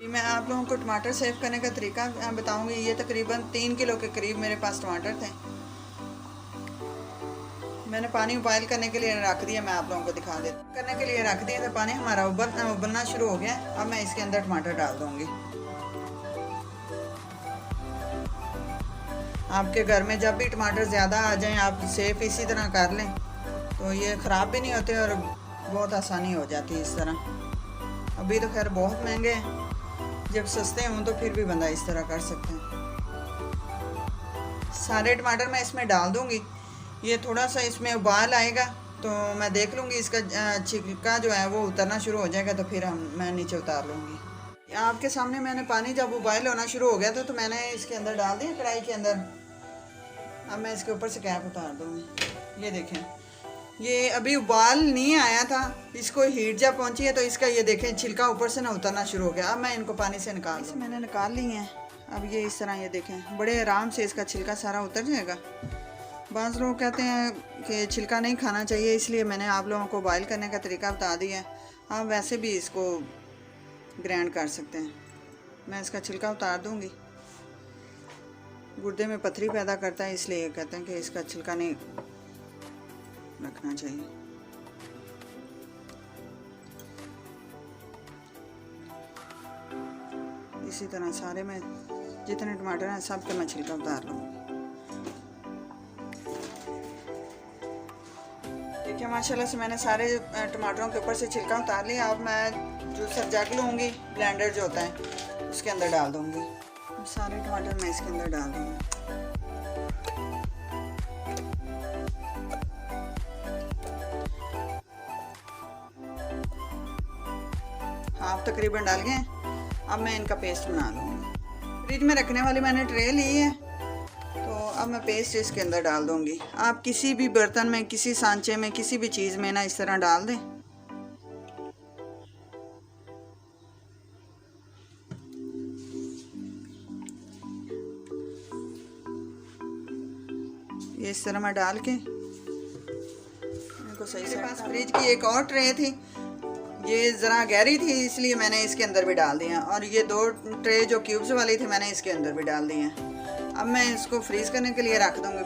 मैं आप लोगों को टमाटर सेव करने का तरीका बताऊंगी। ये तकरीबन 3 किलो के करीब मेरे पास टमाटर थे। मैंने पानी उबाइल करने के लिए रख दिया। मैं आप लोगों को दिखा देती करने के लिए रख दिया। तो पानी हमारा उबलना शुरू हो गया। अब मैं इसके अंदर टमाटर डाल दूंगी। आपके घर में जब भी टमाटर ज़्यादा आ जाएं, आप सेफ इसी तरह कर लें तो ये ख़राब भी नहीं होते और बहुत आसानी हो जाती है इस तरह। अभी तो खैर बहुत महंगे हैं, जब सस्ते हों तो फिर भी बंदा इस तरह कर सकते हैं। सारे टमाटर मैं इसमें डाल दूंगी। ये थोड़ा सा इसमें उबाल आएगा तो मैं देख लूँगी, इसका छिलका जो है वो उतरना शुरू हो जाएगा तो फिर मैं नीचे उतार लूँगी। आपके सामने मैंने पानी जब उबाल होना शुरू हो गया था तो मैंने इसके अंदर डाल दिया कढ़ाई के अंदर। अब मैं इसके ऊपर से कैप उतार दूँगी। ये देखें, ये अभी उबाल नहीं आया था, इसको हीट जब पहुंची है तो इसका ये देखें छिलका ऊपर से ना उतरना शुरू हो गया। अब मैं इनको पानी से निकाल दूँ। मैंने निकाल ली हैं। अब ये इस तरह ये देखें बड़े आराम से इसका छिलका सारा उतर जाएगा। बाज़ लोग कहते हैं कि छिलका नहीं खाना चाहिए, इसलिए मैंने आप लोगों को बॉयल करने का तरीका बता दिया है। आप वैसे भी इसको ग्राइंड कर सकते हैं। मैं इसका छिलका उतार दूँगी। गुर्दे में पथरी पैदा करता है, इसलिए कहते हैं कि इसका छिलका नहीं रखना चाहिए। इसी तरह सारे में जितने टमाटर हैं सब के मैं छिलका उतार लूँगी। देखिए माशाल्लाह से मैंने सारे टमाटरों के ऊपर से छिलका उतार लिया। अब मैं जूसर जग लूँगी, ब्लेंडर जो होता है उसके अंदर डाल दूँगी। सारे टमाटर मैं इसके अंदर डाल दूँगी। हाफ तकरीबन डाल गए। अब मैं इनका पेस्ट बना लूँगी। फ्रिज में रखने वाली मैंने ट्रे ली है तो अब मैं पेस्ट इसके अंदर डाल दूँगी। आप किसी भी बर्तन में, किसी सांचे में, किसी भी चीज़ में ना इस तरह डाल दें। ये इस तरह मैं डाल के इनको सही से। मेरे पास फ्रिज की एक और ट्रे थी, ये ज़रा गहरी थी इसलिए मैंने इसके अंदर भी डाल दिया। और ये 2 ट्रे जो क्यूब्स वाली थी मैंने इसके अंदर भी डाल दी हैं। अब मैं इसको फ्रीज़ करने के लिए रख दूँगी।